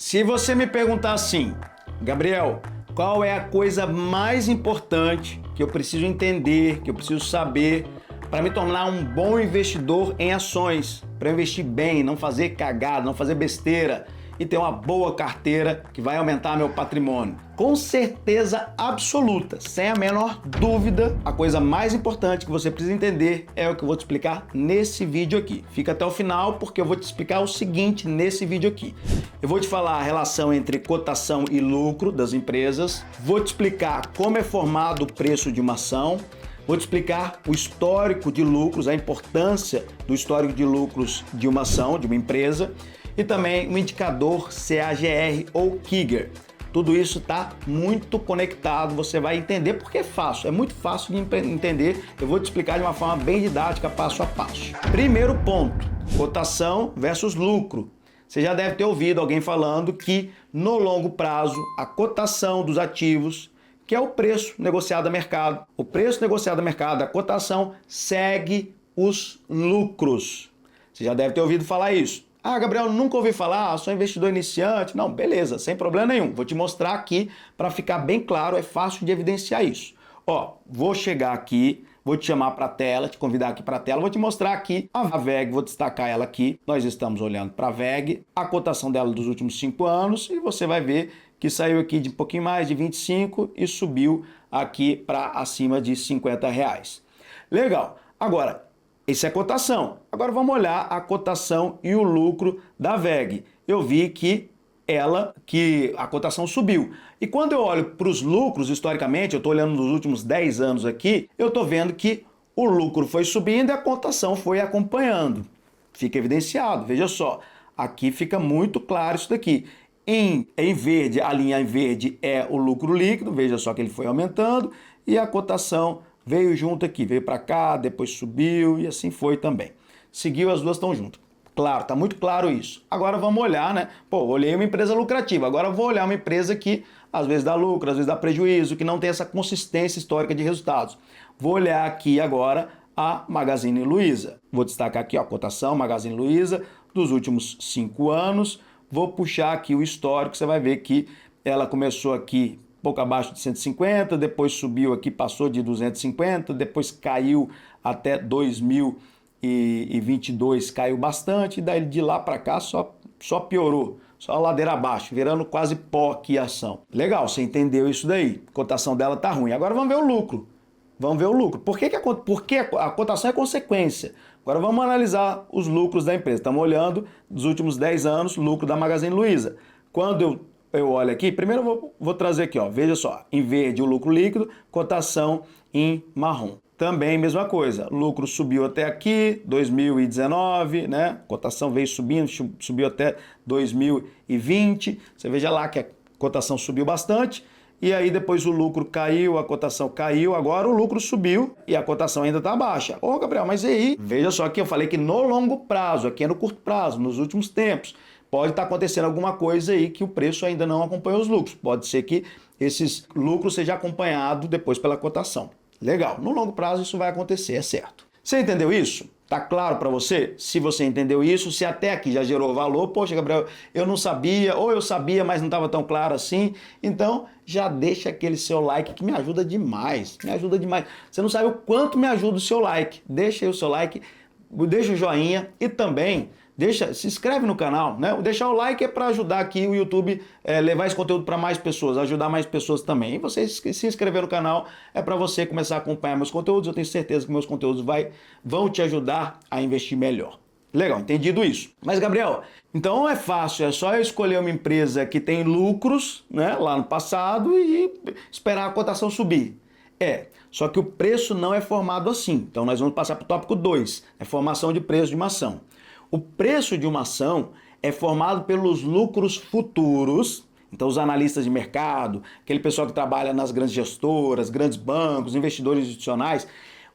Se você me perguntar assim, Gabriel, qual é a coisa mais importante que eu preciso entender, que eu preciso saber para me tornar um bom investidor em ações, para investir bem, não fazer cagada, não fazer besteira e ter uma boa carteira que vai aumentar meu patrimônio? Com certeza absoluta, sem a menor dúvida, a coisa mais importante que você precisa entender é o que eu vou te explicar nesse vídeo aqui. Fica até o final porque eu vou te explicar o seguinte nesse vídeo aqui. Eu vou te falar a relação entre cotação e lucro das empresas, vou te explicar como é formado o preço de uma ação, vou te explicar o histórico de lucros, a importância do histórico de lucros de uma ação, de uma empresa, e também o indicador CAGR ou KIGR. Tudo isso está muito conectado, você vai entender porque é fácil, é muito fácil de entender. Eu vou te explicar de uma forma bem didática, passo a passo. Primeiro ponto, cotação versus lucro. Você já deve ter ouvido alguém falando que no longo prazo a cotação dos ativos, que é o preço negociado a mercado, o preço negociado a mercado, a cotação segue os lucros. Você já deve ter ouvido falar isso. Ah, Gabriel, nunca ouvi falar, sou investidor iniciante. Não, beleza, sem problema nenhum. Vou te mostrar aqui para ficar bem claro, é fácil de evidenciar isso. Ó, vou chegar aqui, vou te chamar para a tela, te convidar aqui para a tela, vou te mostrar aqui a VEG, vou destacar ela aqui. Nós estamos olhando para a VEG, a cotação dela dos últimos 5 anos e você vai ver que saiu aqui de um pouquinho mais de 25 e subiu aqui para acima de R$50. Legal. Agora, isso é cotação. Agora vamos olhar a cotação e o lucro da VEG. Eu vi que a cotação subiu. E quando eu olho para os lucros, historicamente, eu estou olhando nos últimos 10 anos aqui, eu estou vendo que o lucro foi subindo e a cotação foi acompanhando. Fica evidenciado, veja só. Aqui fica muito claro isso daqui. Em verde, a linha em verde é o lucro líquido, veja só que ele foi aumentando e a cotação veio junto aqui, veio para cá, depois subiu e assim foi também. Seguiu, as duas estão juntas. Claro, tá muito claro isso. Agora vamos olhar, né? Pô, olhei uma empresa lucrativa, agora vou olhar uma empresa que às vezes dá lucro, às vezes dá prejuízo, que não tem essa consistência histórica de resultados. Vou olhar aqui agora a Magazine Luiza. Vou destacar aqui ó, a cotação Magazine Luiza dos últimos 5 anos. Vou puxar aqui o histórico, você vai ver que ela começou aqui pouco abaixo de 150, depois subiu aqui, passou de 250, depois caiu até 2022, caiu bastante, e daí de lá para cá só piorou, só ladeira abaixo, virando quase pó aqui a ação. Legal, você entendeu isso daí, a cotação dela tá ruim. Agora vamos ver o lucro. Vamos ver o lucro. Porque a cotação é consequência. Agora vamos analisar os lucros da empresa. Estamos olhando dos últimos 10 anos, lucro da Magazine Luiza. Quando eu olho aqui, primeiro eu vou trazer aqui, ó, veja só, em verde o lucro líquido, cotação em marrom. Também mesma coisa, lucro subiu até aqui, 2019, né? Cotação veio subindo, subiu até 2020. Você veja lá que a cotação subiu bastante. E aí depois o lucro caiu, a cotação caiu, agora o lucro subiu e a cotação ainda está baixa. Ô Gabriel, mas e aí? Veja só que eu falei que no longo prazo, aqui é no curto prazo, nos últimos tempos, pode estar acontecendo alguma coisa aí que o preço ainda não acompanha os lucros. Pode ser que esses lucros sejam acompanhados depois pela cotação. Legal, no longo prazo isso vai acontecer, é certo. Você entendeu isso? Tá claro para você? Se você entendeu isso, se até aqui já gerou valor, poxa, Gabriel, eu não sabia, ou eu sabia, mas não estava tão claro assim, então já deixa aquele seu like que me ajuda demais, me ajuda demais. Você não sabe o quanto me ajuda o seu like, deixa aí o seu like, deixa o joinha e também se inscreve no canal, né? Deixar o like é para ajudar aqui o YouTube levar esse conteúdo para mais pessoas, ajudar mais pessoas também. E você se inscrever no canal é para você começar a acompanhar meus conteúdos. Eu tenho certeza que meus conteúdos vão te ajudar a investir melhor. Legal, entendido isso. Mas Gabriel, então é fácil, é só eu escolher uma empresa que tem lucros, né, lá no passado e esperar a cotação subir. Só que o preço não é formado assim. Então nós vamos passar para o tópico 2, é formação de preço de uma ação. O preço de uma ação é formado pelos lucros futuros. Então os analistas de mercado, aquele pessoal que trabalha nas grandes gestoras, grandes bancos, investidores institucionais,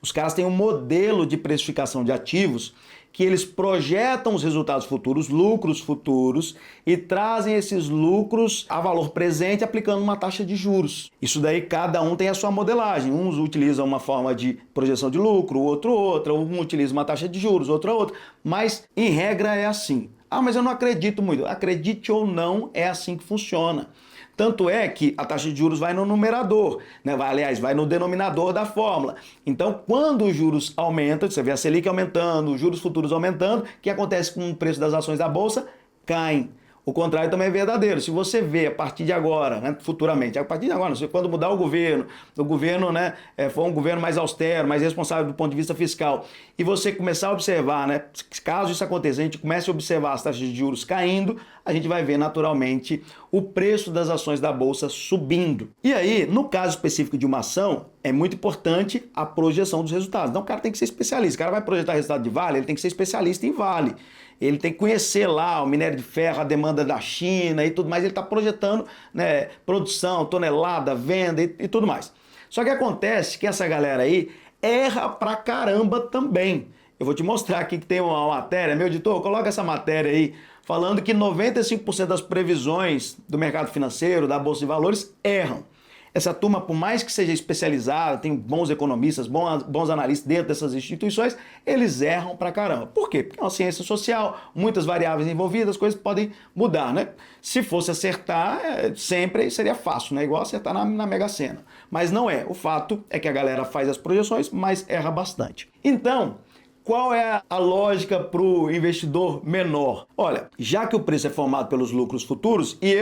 os caras têm um modelo de precificação de ativos que eles projetam os resultados futuros, lucros futuros, e trazem esses lucros a valor presente aplicando uma taxa de juros. Isso daí cada um tem a sua modelagem. Uns utilizam uma forma de projeção de lucro, outro outra, um utiliza uma taxa de juros, outro outra. Mas, em regra, é assim. Ah, mas eu não acredito muito. Acredite ou não, é assim que funciona. Tanto é que a taxa de juros vai no numerador, né? Aliás, vai no denominador da fórmula. Então, quando os juros aumentam, você vê a Selic aumentando, os juros futuros aumentando, o que acontece com o preço das ações da Bolsa? Caem. O contrário também é verdadeiro. Se você vê a partir de agora, né, futuramente, a partir de agora, quando mudar o governo né, for um governo mais austero, mais responsável do ponto de vista fiscal, e você começar a observar, né, caso isso aconteça, a gente comece a observar as taxas de juros caindo, a gente vai ver naturalmente o preço das ações da Bolsa subindo. E aí, no caso específico de uma ação, é muito importante a projeção dos resultados. Então o cara tem que ser especialista. O cara vai projetar resultado de Vale, ele tem que ser especialista em Vale. Ele tem que conhecer lá o minério de ferro, a demanda da China e tudo mais. Ele está projetando, né, produção, tonelada, venda e tudo mais. Só que acontece que essa galera aí erra pra caramba também. Eu vou te mostrar aqui que tem uma matéria. Meu editor, coloca essa matéria aí, falando que 95% das previsões do mercado financeiro, da Bolsa de Valores, erram. Essa turma, por mais que seja especializada, tem bons economistas, bons analistas dentro dessas instituições, eles erram pra caramba. Por quê? Porque é uma ciência social, muitas variáveis envolvidas, as coisas podem mudar, né? Se fosse acertar, sempre seria fácil, né? Igual acertar na Mega Sena. Mas não é. O fato é que a galera faz as projeções, mas erra bastante. Então, qual é a lógica para o investidor menor? Olha, já que o preço é formado pelos lucros futuros, e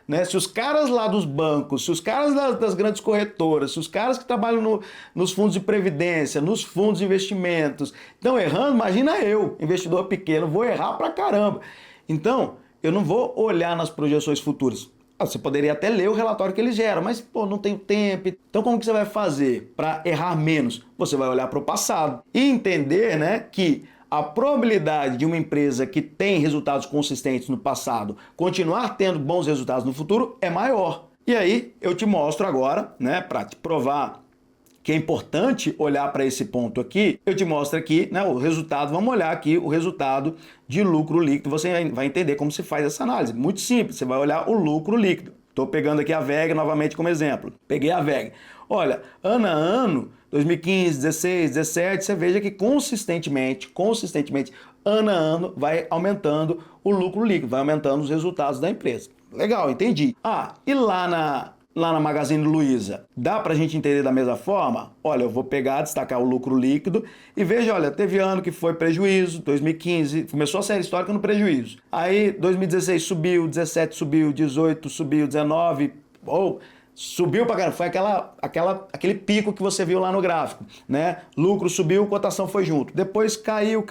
né, se os caras lá dos bancos, se os caras das grandes corretoras, se os caras que trabalham nos fundos de previdência, nos fundos de investimentos, estão errando, imagina eu, investidor pequeno, vou errar pra caramba. Então, eu não vou olhar nas projeções futuras. Você poderia até ler o relatório que eles geram, mas pô, não tenho tempo. Então como que você vai fazer para errar menos? Você vai olhar para o passado e entender, né, que a probabilidade de uma empresa que tem resultados consistentes no passado continuar tendo bons resultados no futuro é maior. E aí eu te mostro agora, né, para te provar que é importante olhar para esse ponto aqui, eu te mostro aqui, né, o resultado, vamos olhar aqui o resultado de lucro líquido, você vai entender como se faz essa análise. Muito simples, você vai olhar o lucro líquido. Estou pegando aqui a VEG novamente como exemplo. Peguei a VEG. Olha, ano a ano, 2015, 16, 17, você veja que consistentemente, ano a ano, vai aumentando o lucro líquido, vai aumentando os resultados da empresa. Legal, entendi. Ah, e lá na Magazine Luiza, dá pra gente entender da mesma forma? Olha, eu vou pegar, destacar o lucro líquido e veja, olha, teve ano que foi prejuízo, 2015, começou a série histórica no prejuízo. Aí 2016 subiu, 17 subiu, 18 subiu, 19, subiu pra caramba, foi aquele pico que você viu lá no gráfico, né? Lucro subiu, cotação foi junto. Depois caiu,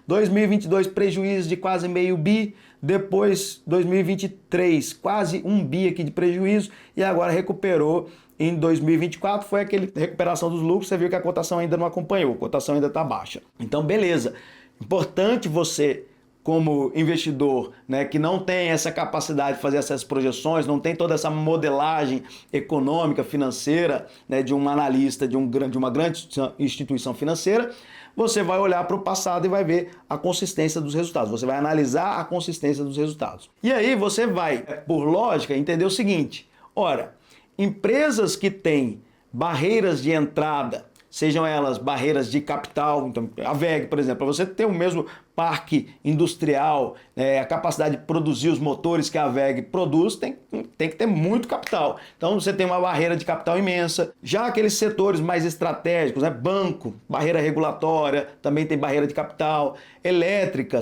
2022 prejuízo de quase meio bi, depois 2023 quase 1 bi aqui de prejuízo e agora recuperou em 2024, foi aquela recuperação dos lucros, você viu que a cotação ainda não acompanhou, a cotação ainda está baixa. Então beleza, importante você como investidor, né, que não tem essa capacidade de fazer essas projeções, não tem toda essa modelagem econômica, financeira, né, de um analista de uma grande instituição financeira, você vai olhar para o passado e vai ver a consistência dos resultados. Você vai analisar a consistência dos resultados. E aí você vai, por lógica, entender o seguinte: ora, empresas que têm barreiras de entrada, sejam elas barreiras de capital, então a VEG, por exemplo, para você ter o mesmo parque industrial, a capacidade de produzir os motores que a VEG produz, tem que ter muito capital. Então você tem uma barreira de capital imensa. Já aqueles setores mais estratégicos, né? Banco, barreira regulatória, também tem barreira de capital. Elétrica,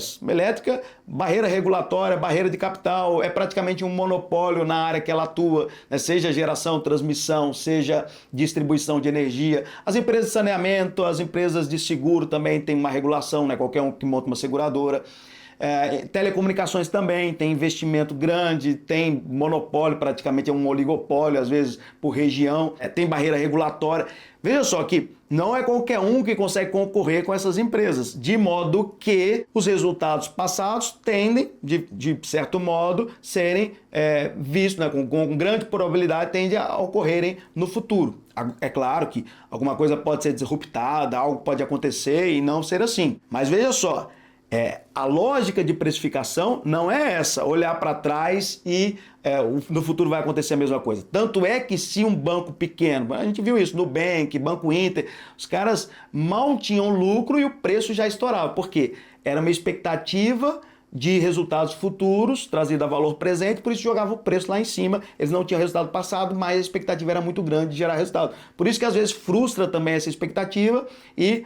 barreira regulatória, barreira de capital, é praticamente um monopólio na área que ela atua, né? Seja geração, transmissão, seja distribuição de energia. As empresas de saneamento, as empresas de seguro também tem uma regulação, né? Qualquer um que monta uma seguradora. Telecomunicações também tem investimento grande, tem monopólio, praticamente é um oligopólio, às vezes por região, tem barreira regulatória. Veja só que não é qualquer um que consegue concorrer com essas empresas, de modo que os resultados passados tendem, de certo modo, serem vistos, né, com grande probabilidade, tendem a ocorrerem no futuro. É claro que alguma coisa pode ser disruptada, algo pode acontecer e não ser assim. Mas veja só, a lógica de precificação não é essa, olhar para trás e no futuro vai acontecer a mesma coisa. Tanto é que se um banco pequeno, a gente viu isso, Nubank, Banco Inter, os caras mal tinham lucro e o preço já estourava. Por quê? Era uma expectativa de resultados futuros, trazido a valor presente, por isso jogava o preço lá em cima. Eles não tinham resultado passado, mas a expectativa era muito grande de gerar resultado. Por isso que às vezes frustra também essa expectativa e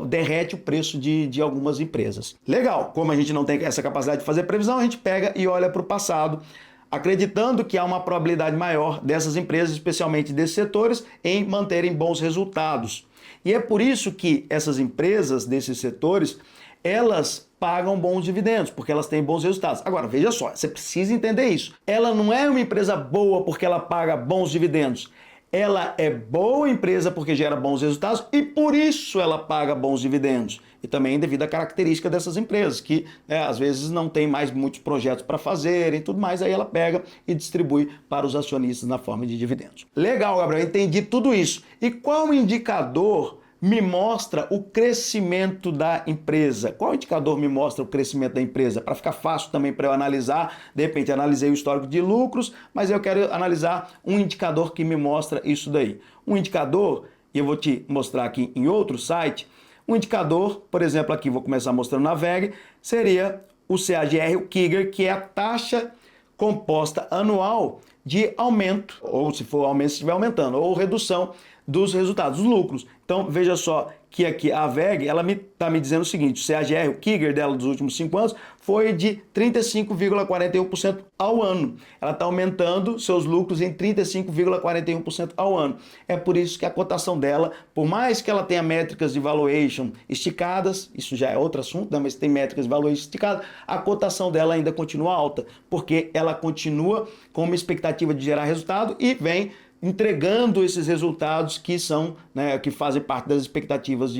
derrete o preço de algumas empresas. Legal, como a gente não tem essa capacidade de fazer previsão, a gente pega e olha para o passado, acreditando que há uma probabilidade maior dessas empresas, especialmente desses setores, em manterem bons resultados. E é por isso que essas empresas desses setores, elas pagam bons dividendos, porque elas têm bons resultados. Agora, veja só, você precisa entender isso. Ela não é uma empresa boa porque ela paga bons dividendos. Ela é boa empresa porque gera bons resultados e por isso ela paga bons dividendos. E também devido à característica dessas empresas, que às vezes não tem mais muitos projetos para fazer e tudo mais, aí ela pega e distribui para os acionistas na forma de dividendos. Legal, Gabriel, entendi tudo isso. E qual indicador me mostra o crescimento da empresa? Qual indicador me mostra o crescimento da empresa? Para ficar fácil também para eu analisar, de repente analisei o histórico de lucros, mas eu quero analisar um indicador que me mostra isso daí. Um indicador, e eu vou te mostrar aqui em outro site, um indicador, por exemplo, aqui vou começar mostrando na VEG, seria o CAGR, o CAGR, que é a taxa composta anual de aumento, ou se for aumento, se estiver aumentando, ou redução dos resultados, dos lucros. Então, veja só que aqui a VEG, ela está me dizendo o seguinte, o CAGR, o CAGR dela dos últimos 5 anos, foi de 35,41% ao ano. Ela está aumentando seus lucros em 35,41% ao ano. É por isso que a cotação dela, por mais que ela tenha métricas de valuation esticadas, isso já é outro assunto, né? Mas tem métricas de valuation esticadas, a cotação dela ainda continua alta, porque ela continua com uma expectativa de gerar resultado e vem entregando esses resultados que são, que fazem parte das expectativas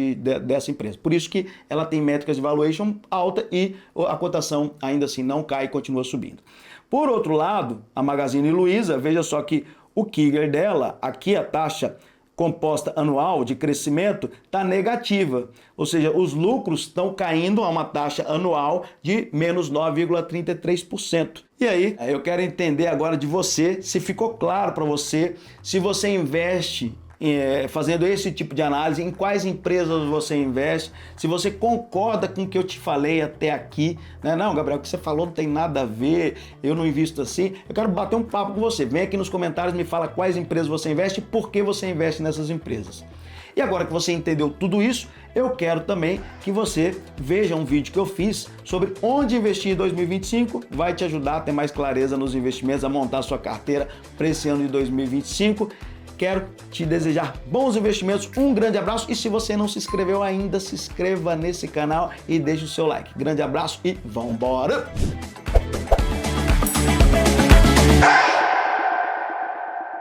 dessa empresa. Por isso que ela tem métricas de valuation alta e a cotação ainda assim não cai e continua subindo. Por outro lado, a Magazine Luiza, veja só que o CAGR dela, aqui a taxa composta anual de crescimento está negativa, ou seja, os lucros estão caindo a uma taxa anual de menos 9,33%. E aí, eu quero entender agora de você, se ficou claro para você, se você investe fazendo esse tipo de análise, em quais empresas você investe, se você concorda com o que eu te falei até aqui, né? Não, Gabriel, o que você falou não tem nada a ver, eu não invisto assim. Eu quero bater um papo com você. Vem aqui nos comentários, me fala quais empresas você investe e por que você investe nessas empresas. E agora que você entendeu tudo isso, eu quero também que você veja um vídeo que eu fiz sobre onde investir em 2025, vai te ajudar a ter mais clareza nos investimentos, a montar sua carteira para esse ano de 2025. Quero te desejar bons investimentos, um grande abraço e se você não se inscreveu ainda, se inscreva nesse canal e deixe o seu like. Grande abraço e vambora!